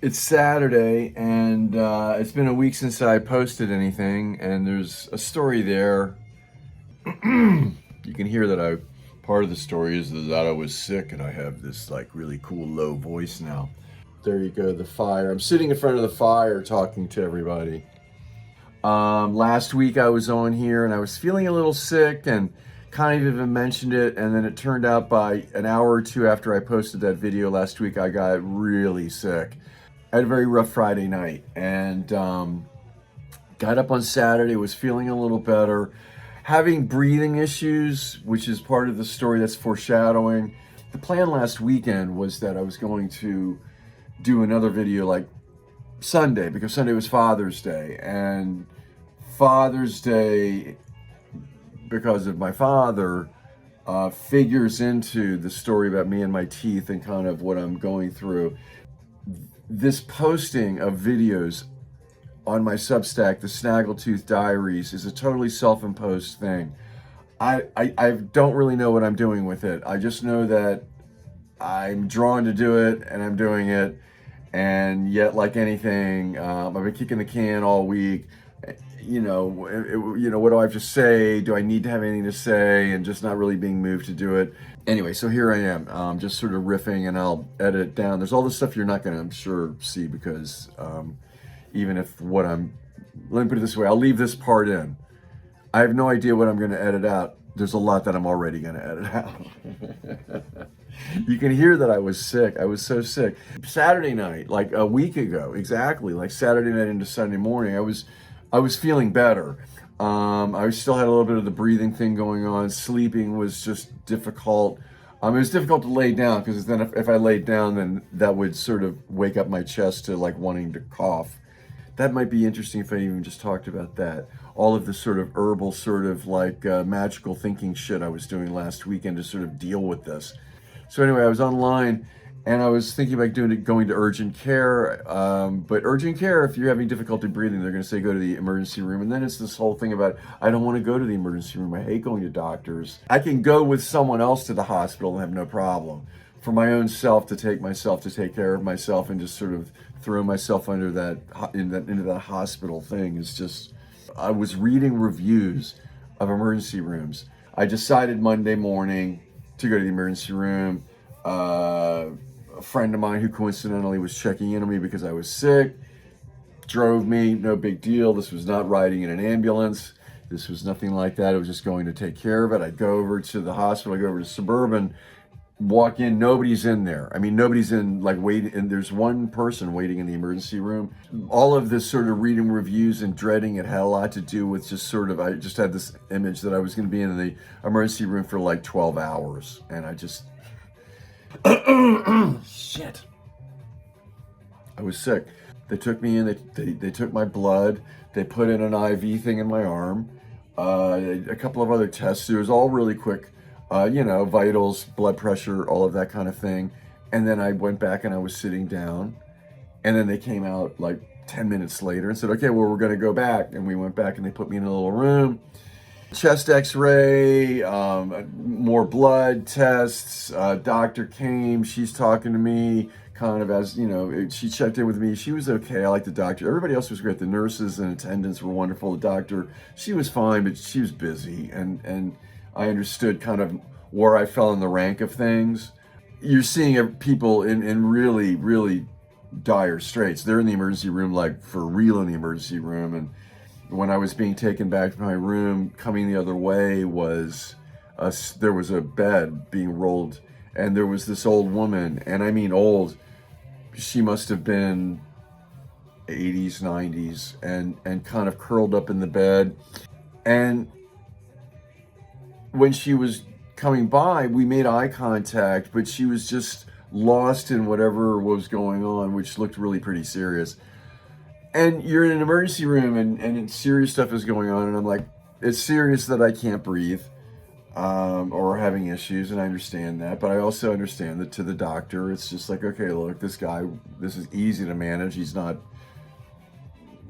It's Saturday, and it's been a week since I posted anything, and there's a story there. You can hear that part of the story is that I was sick, and I have this like really cool low voice now. There you go, the fire. I'm sitting in front of the fire talking to everybody. Last week I was on here, and I was feeling a little sick, and kind of even mentioned it, and then it turned out by an hour or two after I posted that video last week, I got really sick. I had a very rough Friday night, and got up on Saturday, was feeling a little better, having breathing issues, which is part of the story that's foreshadowing. The plan last weekend was that I was going to do another video like Sunday, because Sunday was Father's Day, and Father's Day, because of my father, figures into the story about me and my teeth and kind of what I'm going through. This posting of videos on my Substack, the Snaggletooth Diaries, is a totally self-imposed thing. I don't really know what I'm doing with it. I just know that I'm drawn to do it, and I'm doing it. And yet, like anything, I've been kicking the can all week. What do I have to say? Do I need to have anything to say? And just not really being moved to do it. Anyway, so here I am, just sort of riffing, and I'll edit it down. There's all this stuff you're not going to, I'm sure, see, because even if let me put it this way, I'll leave this part in. I have no idea what I'm going to edit out. There's a lot that I'm already going to edit out. You can hear that I was sick. I was so sick. Saturday night, like a week ago, exactly, like Saturday night into Sunday morning, I was feeling better. I still had a little bit of the breathing thing going on. Sleeping was just difficult. It was difficult to lay down, because then if I laid down, then that would sort of wake up my chest to like wanting to cough. That might be interesting if I even just talked about that. All of the sort of herbal, sort of like magical thinking shit I was doing last weekend to sort of deal with this. So anyway, I was online, and I was thinking about going to urgent care. But urgent care, if you're having difficulty breathing, they're going to say go to the emergency room. And then it's this whole thing about, I don't want to go to the emergency room. I hate going to doctors. I can go with someone else to the hospital and have no problem. For my own self, to take care of myself, and just sort of throw myself under into that hospital thing is just. I was reading reviews of emergency rooms. I decided Monday morning to go to the emergency room. A friend of mine who coincidentally was checking in on me because I was sick drove me, no big deal. This was not riding in an ambulance. This was nothing like that. It was just going to take care of it. I'd go over to the hospital, I go over to Suburban, walk in, nobody's in there. I mean, nobody's in, like, waiting, and there's one person waiting in the emergency room. All of this sort of reading reviews and dreading it had a lot to do with just sort of, I just had this image that I was going to be in the emergency room for like 12 hours. And I just, shit. I was sick. They took me in, they took my blood, they put in an IV thing in my arm, a couple of other tests. It was all really quick. Vitals, blood pressure, all of that kind of thing. And then I went back and I was sitting down, and then they came out like 10 minutes later and said, okay, well, we're going to go back. And we went back, and they put me in a little room, chest x-ray, more blood tests. Doctor came, she's talking to me kind of as, she checked in with me. She was okay. I liked the doctor. Everybody else was great. The nurses and attendants were wonderful. The doctor, she was fine, but she was busy. And I understood kind of where I fell in the rank of things. You're seeing people in really, really dire straits. They're in the emergency room, like for real in the emergency room. And when I was being taken back to my room, coming the other way there was a bed being rolled, and there was this old woman, and I mean old. She must have been 80s, 90s, and kind of curled up in the bed. And when she was coming by, we made eye contact, but she was just lost in whatever was going on, which looked really pretty serious. And you're in an emergency room, and serious stuff is going on, and I'm like, it's serious that I can't breathe, or having issues, and I understand that, but I also understand that to the doctor, it's just like, okay, look, this is easy to manage. He's not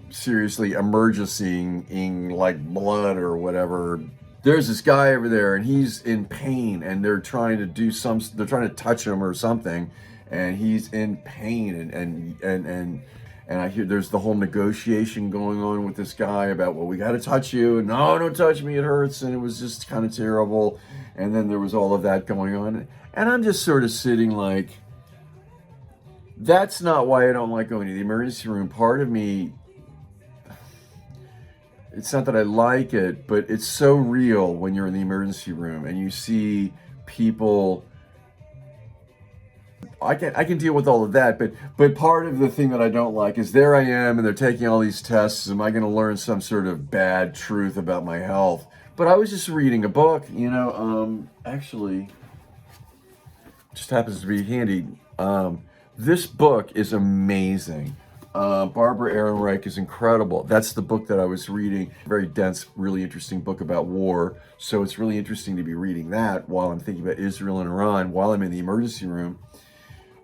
seriously emergencying like blood or whatever. There's this guy over there, and he's in pain, and they're trying to touch him or something, and he's in pain, and I hear there's the whole negotiation going on with this guy about, well, we got to touch you, and no, don't touch me, it hurts, and it was just kind of terrible. And then there was all of that going on, and I'm just sort of sitting like, that's not why I don't like going to the emergency room. Part of me, it's not that I like it, but it's so real when you're in the emergency room and you see people. I can deal with all of that, but part of the thing that I don't like is, there I am and they're taking all these tests. Am I going to learn some sort of bad truth about my health? But I was just reading a book, actually, just happens to be handy. This book is amazing. Barbara Ehrenreich is incredible. That's the book that I was reading. Very dense, really interesting book about war. So it's really interesting to be reading that while I'm thinking about Israel and Iran, while I'm in the emergency room,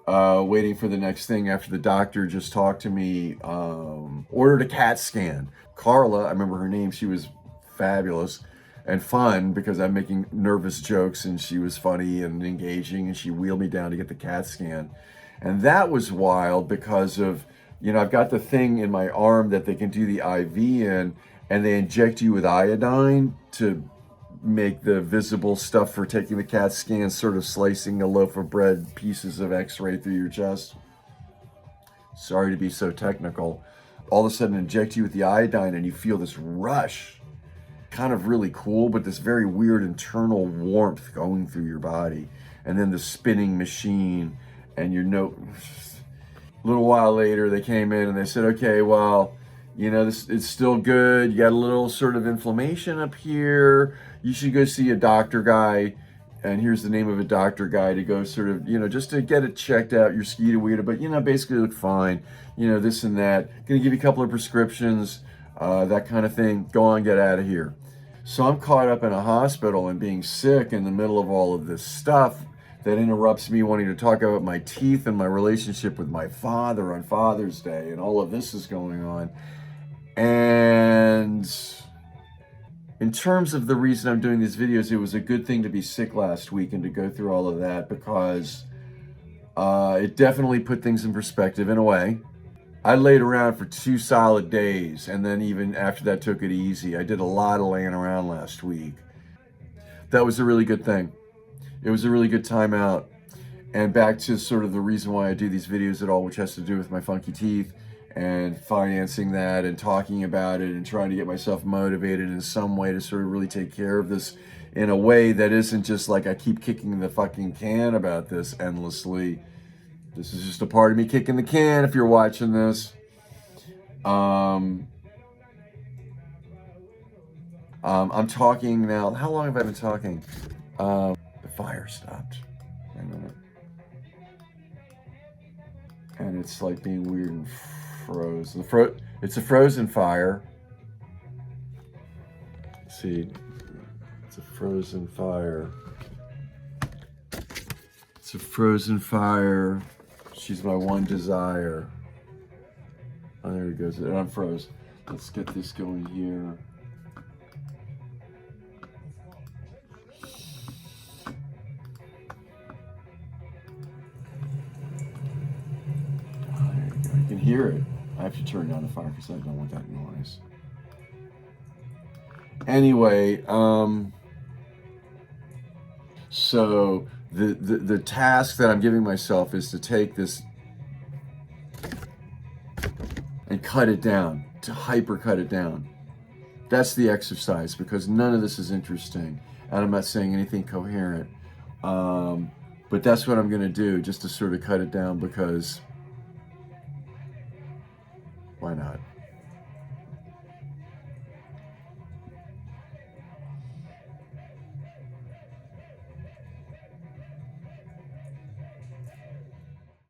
waiting for the next thing after the doctor just talked to me, ordered a CAT scan. Carla, I remember her name, she was fabulous and fun because I'm making nervous jokes, and she was funny and engaging, and she wheeled me down to get the CAT scan. And that was wild because of, I've got the thing in my arm that they can do the IV in, and they inject you with iodine to make the visible stuff for taking the CAT scan, sort of slicing a loaf of bread, pieces of x-ray through your chest. Sorry to be so technical. All of a sudden inject you with the iodine and you feel this rush. Kind of really cool, but this very weird internal warmth going through your body. And then the spinning machine, and a little while later they came in and they said, okay, well, this, it's still good. You got a little sort of inflammation up here. You should go see a doctor guy. And here's the name of a doctor guy to go sort of, just to get it checked out, your skeeter weeder, but, basically look fine, this and that. Gonna give you a couple of prescriptions, that kind of thing. Go on, get out of here. So I'm caught up in a hospital and being sick in the middle of all of this stuff that interrupts me wanting to talk about my teeth and my relationship with my father on Father's Day, and all of this is going on. And in terms of the reason I'm doing these videos, it was a good thing to be sick last week and to go through all of that, because it definitely put things in perspective in a way. I laid around for 2 solid days, and then even after that took it easy. I did a lot of laying around last week. That was a really good thing. It was a really good time out. And back to sort of the reason why I do these videos at all, which has to do with my funky teeth and financing that and talking about it and trying to get myself motivated in some way to sort of really take care of this in a way that isn't just like I keep kicking the fucking can about this endlessly. This is just a part of me kicking the can if you're watching this. I'm talking now. How long have I been talking? The fire stopped. Wait a minute. And it's like being weird and froze. It's a frozen fire. Let's see, it's a frozen fire. It's a frozen fire. She's my one desire. Oh, there it goes. And I'm froze. Let's get this going here. I can hear it. I have to turn down the fire because I don't want that noise. Anyway, so the task that I'm giving myself is to take this and cut it down, to hyper cut it down. That's the exercise, because none of this is interesting, and I'm not saying anything coherent. But that's what I'm going to do, just to sort of cut it down, because why not?